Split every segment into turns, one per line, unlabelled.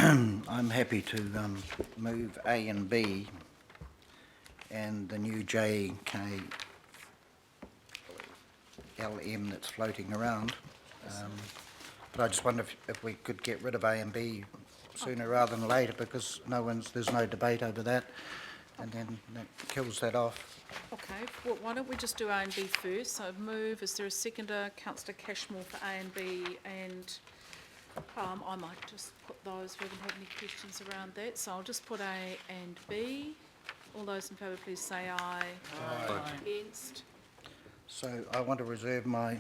I'm happy to move A and B and the new JKLM that's floating around. But I just wonder if we could get rid of A and B sooner rather than later, because there's no debate over that, and then that kills that off.
Okay, well, why don't we just do A and B first? So move, is there a seconder? Councillor Cashmore for A and B, and I might just put those, we haven't had any questions around that, so I'll just put A and B. All those in favour please say aye. Aye. Against? So
I want to reserve my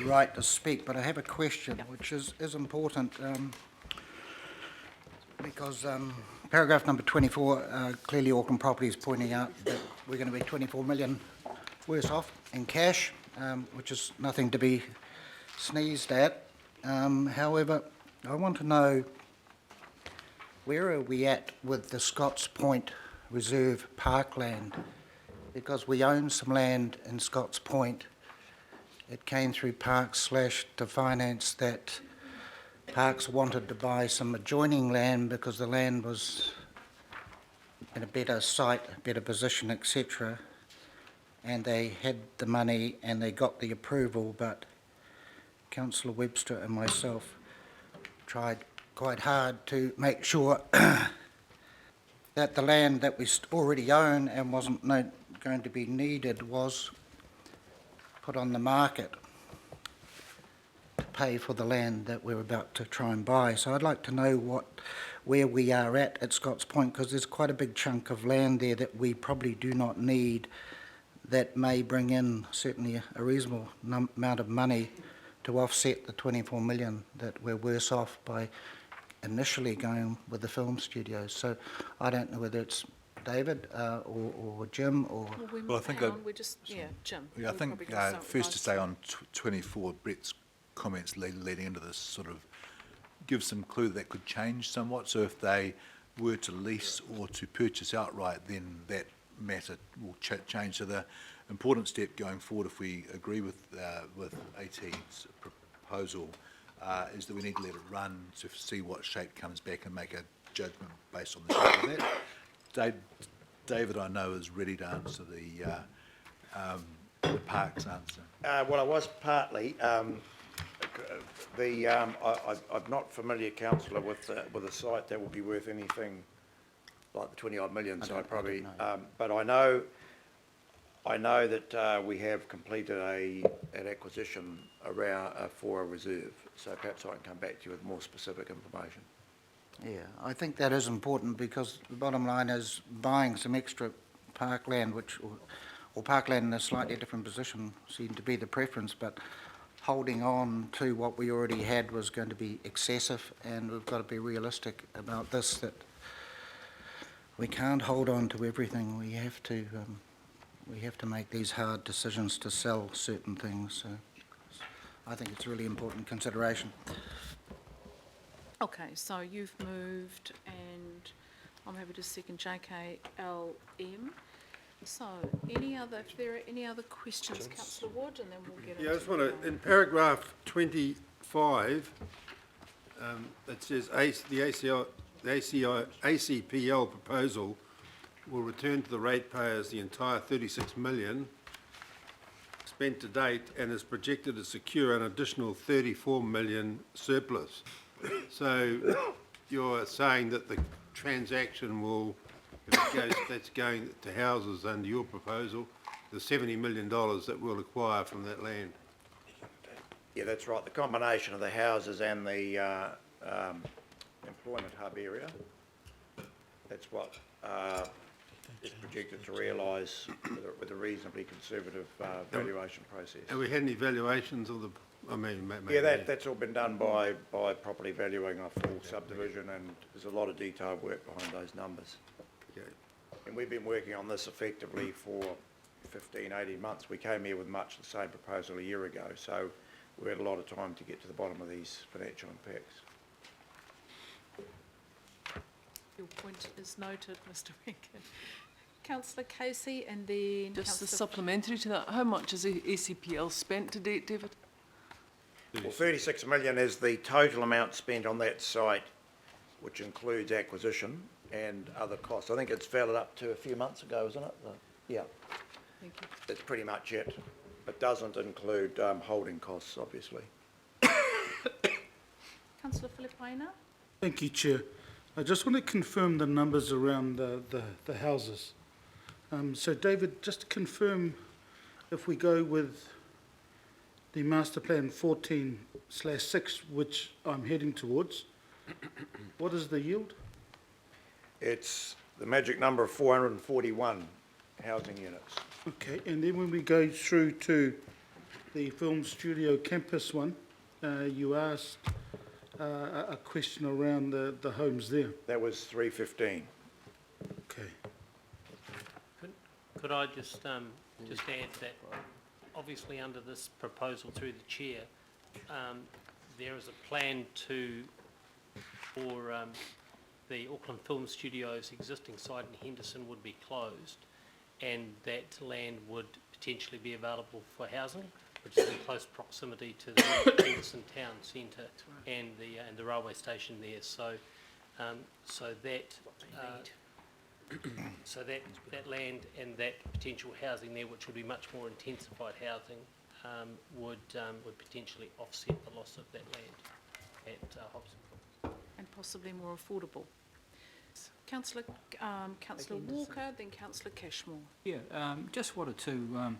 right to speak, but I have a question which is important, because paragraph number 24, clearly Auckland Property is pointing out that we're going to be 24 million worse off in cash, which is nothing to be sneezed at. However, I want to know, where are we at with the Scotts Point Reserve parkland? Because we own some land in Scotts Point. It came through Parks / to finance that. Parks wanted to buy some adjoining land because the land was in a better site, a better position, etc. And they had the money and they got the approval, but Councillor Webster and myself tried quite hard to make sure that the land that we already own and wasn't going to be needed was put on the market to pay for the land that we're about to try and buy. So I'd like to know where we are at Scotts Point, because there's quite a big chunk of land there that we probably do not need, that may bring in certainly a reasonable amount of money to offset the 24 million that we're worse off by initially going with the film studios. So I don't know whether it's David or Jim or...
Well, I think Jim.
Yeah, I think first to say on 24, Brett's comments leading into this sort of gives some clue that could change somewhat. So if they were to lease or to purchase outright, then that matter will change. So the important step going forward, if we agree with AT's proposal, is that we need to let it run to see what shape comes back and make a judgment based on the shape of that. David, I know, is ready to answer the Parks answer.
Well, I was partly. I'm not familiar, councillor, with a site that will be worth anything like the 20 odd million. So I probably, but I know that we have completed an acquisition around for a reserve. So perhaps I can come back to you with more specific information.
Yeah, I think that is important, because the bottom line is buying some extra parkland, or parkland in a slightly different position seemed to be the preference, but holding on to what we already had was going to be excessive, and we've got to be realistic about this, that we can't hold on to everything. We have to make these hard decisions to sell certain things. So I think it's a really important consideration.
Okay, so you've moved, and I'm happy to second JKLM. So, if there are any other questions, Councillor Wood, and then we'll get.
Yeah, I just want to, in paragraph 25, it says the ACPL proposal will return to the ratepayers the entire 36 million spent to date, and is projected to secure an additional 34 million surplus. So you're saying that the transaction will, that's going to houses under your proposal, the $70 million that we'll acquire from that land.
Yeah, that's right. The combination of the houses and the employment hub area, that's what is projected to realise with a reasonably conservative valuation process.
Have we had any valuations of the... I mean,
yeah, that's all been done by properly valuing a full subdivision, and there's a lot of detailed work behind those numbers.
Okay.
And we've been working on this effectively for 15, 18 months. We came here with much the same proposal a year ago, so we had a lot of time to get to the bottom of these financial impacts.
Your point is noted, Mr. Rankin. Councillor Casey, and then...
Just a supplementary to that, how much has ACPL spent to date, David?
Well, 36 million is the total amount spent on that site which includes acquisition and other costs. I think it's valid up to a few months ago, isn't it? Yeah,
Thank you.
that's pretty much it. It doesn't include holding costs, obviously.
Councillor Filipaina?
Thank you, Chair. I just want to confirm the numbers around the houses. So David, just to confirm, if we go with the master plan 14/6, which I'm heading towards, what is the yield?
It's the magic number of 441 housing units.
Okay, and then when we go through to the film studio campus one, you asked a question around the homes there.
That was 315.
Okay.
Could I just add that, obviously under this proposal through the chair, there is a plan for the Auckland Film Studios existing site in Henderson would be closed, and that land would potentially be available for housing, which is in close proximity to the Henderson town centre and the railway station there. So that land and that potential housing there, which would be much more intensified housing, would potentially offset the loss of that land at Hobson.
And possibly more affordable. Councillor Walker, then Councillor Cashmore.
Yeah, just wanted to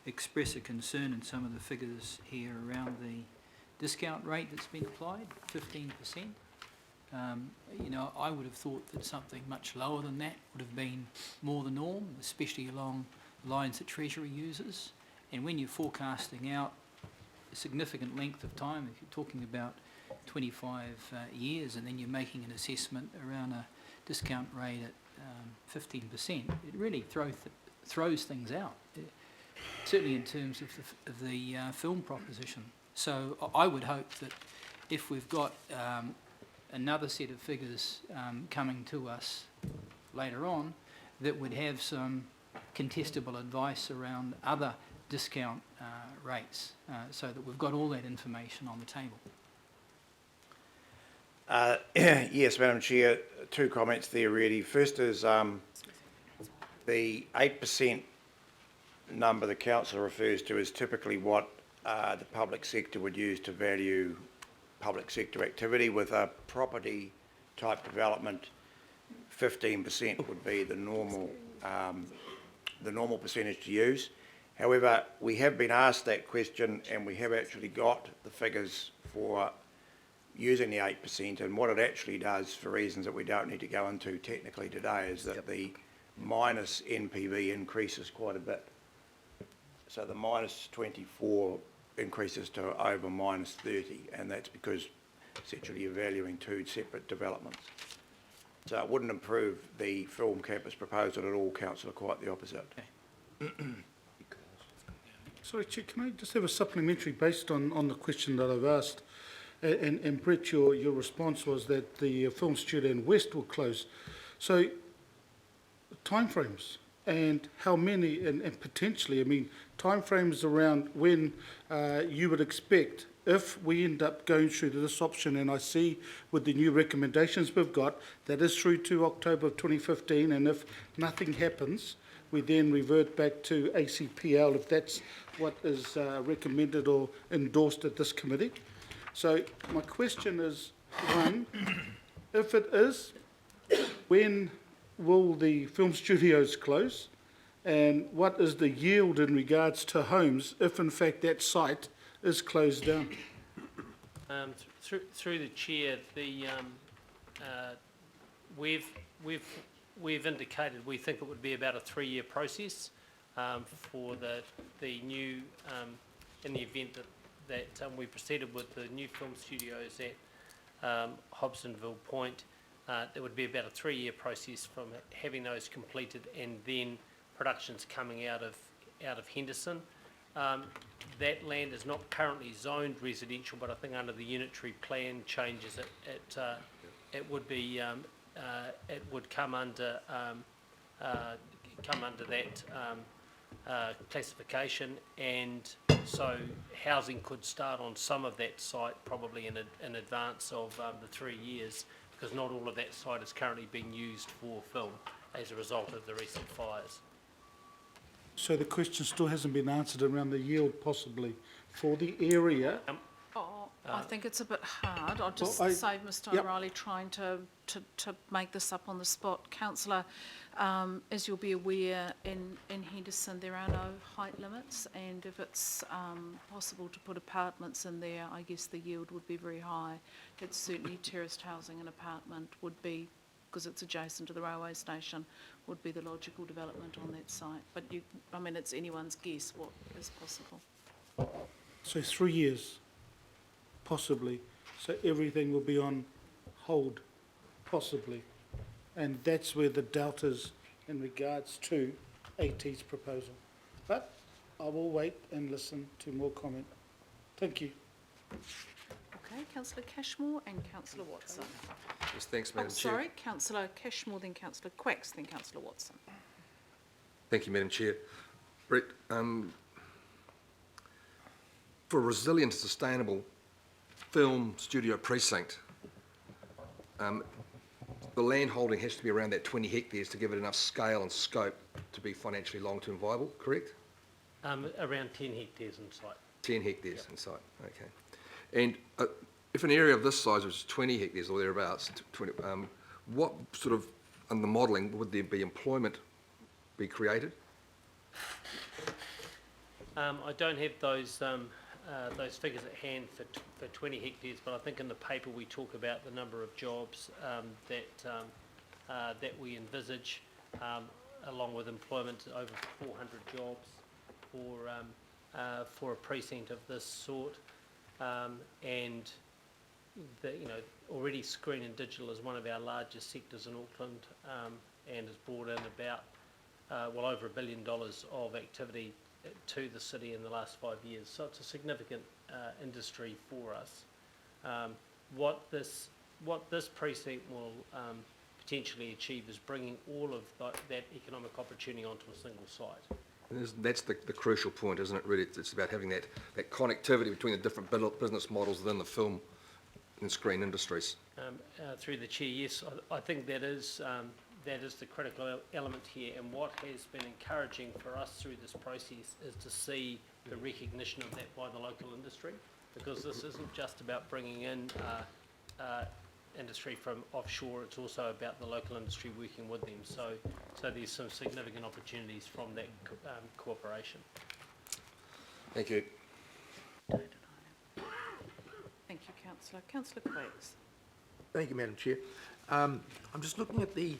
express a concern in some of the figures here around the discount rate that's been applied, 15%. You know, I would have thought that something much lower than that would have been more the norm, especially along the lines that Treasury uses. And when you're forecasting out a significant length of time, if you're talking about 25 years, and then you're making an assessment around a discount rate at 15%, it really throws things out, certainly in terms of the film proposition. So I would hope that if we've got another set of figures coming to us later on, that would have some contestable advice around other discount rates, so that we've got all that information on the table.
Yes, Madam Chair, two comments there really. First is the 8% number the council refers to is typically what the public sector would use to value public sector activity. With a property type development, 15% would be the normal percentage to use. However, we have been asked that question, and we have actually got the figures for using the 8%, and what it actually does, for reasons that we don't need to go into technically today, is that the minus NPV increases quite a bit. So the minus 24 increases to over minus 30, and that's because essentially you're valuing two separate developments. So it wouldn't improve the film campus proposal at all, Councillor, quite the opposite.
Okay.
Sorry, Chair, can I just have a supplementary based on the question that I've asked? And Brett, your response was that the film studio in West will close. So timeframes and how many, and potentially, I mean, timeframes around when you would expect, if we end up going through to this option, and I see with the new recommendations we've got, that is through to October of 2015, and if nothing happens, we then revert back to ACPL if that's what is recommended or endorsed at this committee. So my question is, one, if it is, when will the film studios close? And what is the yield in regards to homes if in fact that site is closed down?
Through the chair, we've indicated we think it would be about a 3-year process for the new, in the event that we proceeded with the new film studios at Hobsonville Point. There would be about a 3-year process from having those completed and then productions coming out of Henderson. That land is not currently zoned residential, but I think under the unitary plan changes it would be it would come under that classification, and so housing could start on some of that site probably in advance of the 3 years. because not all of that site is currently being used for film as a result of the recent fires.
So the question still hasn't been answered around the yield possibly for the area.
Oh, I think it's a bit hard. I'll just
Well,
save Mr
yep.
O'Reilly trying to make this up on the spot. Councillor, as you'll be aware, in Henderson there are no height limits, and if it's possible to put apartments in there, I guess the yield would be very high. It's certainly terraced housing and apartment would be, because it's adjacent to the railway station, would be the logical development on that site. But I mean, it's anyone's guess what is possible.
So 3 years, possibly. So everything will be on hold, possibly. And that's where the doubt is in regards to AT's proposal. But I will wait and listen to more comment. Thank you.
Okay, Councillor Cashmore and Councillor Watson.
Yes, thanks,
Oh,
Madam Chair.
sorry, Councillor Cashmore, then Councillor Quacks, then Councillor Watson.
Thank you, Madam Chair. Brett, for a resilient, sustainable film studio precinct, the land holding has to be around that 20 hectares to give it enough scale and scope to be financially long-term viable, correct?
Around 10 hectares in site.
10 hectares in site, okay. And if an area of this size was 20 hectares or thereabouts, what sort of, in the modelling, would there be employment be created?
I don't have those figures at hand for 20 hectares, but I think in the paper we talk about the number of jobs that we envisage, along with employment over 400 jobs for a precinct of this sort, and already screen and digital is one of our largest sectors in Auckland, and has brought in about over $1 billion of activity to the city in the last 5 years. So it's a significant industry for us. What this precinct will potentially achieve is bringing all of that economic opportunity onto a single site.
And that's the crucial point, isn't it, really? It's about having that connectivity between the different business models within the film and screen industries.
Through the chair, yes, I think that is the critical element here, and what has been encouraging for us through this process is to see the recognition of that by the local industry, because this isn't just about bringing in industry from offshore, it's also about the local industry working with them. So there's some significant opportunities from that cooperation.
Thank you.
Thank you, Councillor. Councillor Quacks.
Thank you, Madam Chair. I'm just looking at the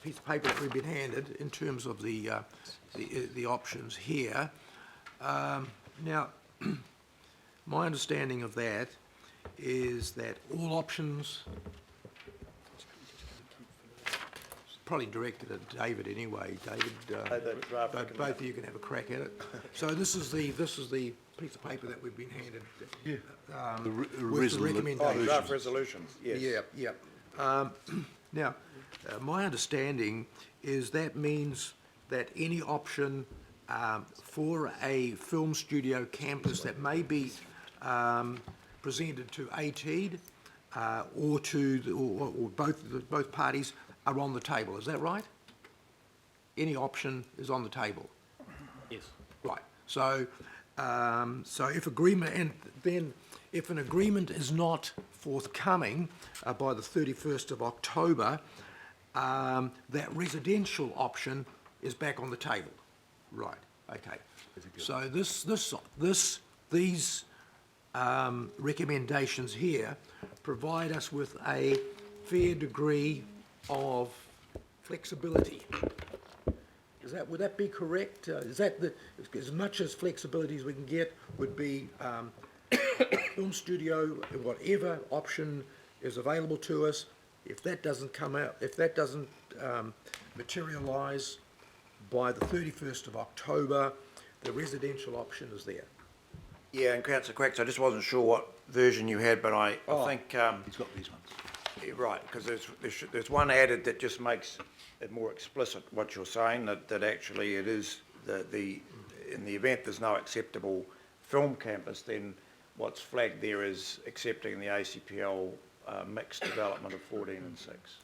piece of paper that we've been handed in terms of the options here. Now, my understanding of that is that all options, probably directed at David anyway. David, both of you can have a crack at it. So this is the piece of paper that we've been handed. With the recommendations. Draft resolutions. Yes. Yeah. Now, my understanding is that means that any option for a film studio campus that may be presented to ATEED or both parties are on the table. Is that right? Any option is on the table.
Yes.
Right. So, if agreement, and then if an agreement is not forthcoming by the 31st of October, that residential option is back on the table. Right. Okay. So these recommendations here provide us with a fair degree of flexibility. Would that be correct? Is that as much as flexibility as we can get would be film studio, whatever option is available to us? If that doesn't come out, if that doesn't materialise by the 31st of October, the residential option is there. Yeah, and Councillor Quacks, I just wasn't sure what version you had, but I think...
He's got these ones.
Right, because there's one added that just makes it more explicit what you're saying, that actually it is in the event there's no acceptable film campus, then what's flagged there is accepting the ACPL mixed development of 14 and 6.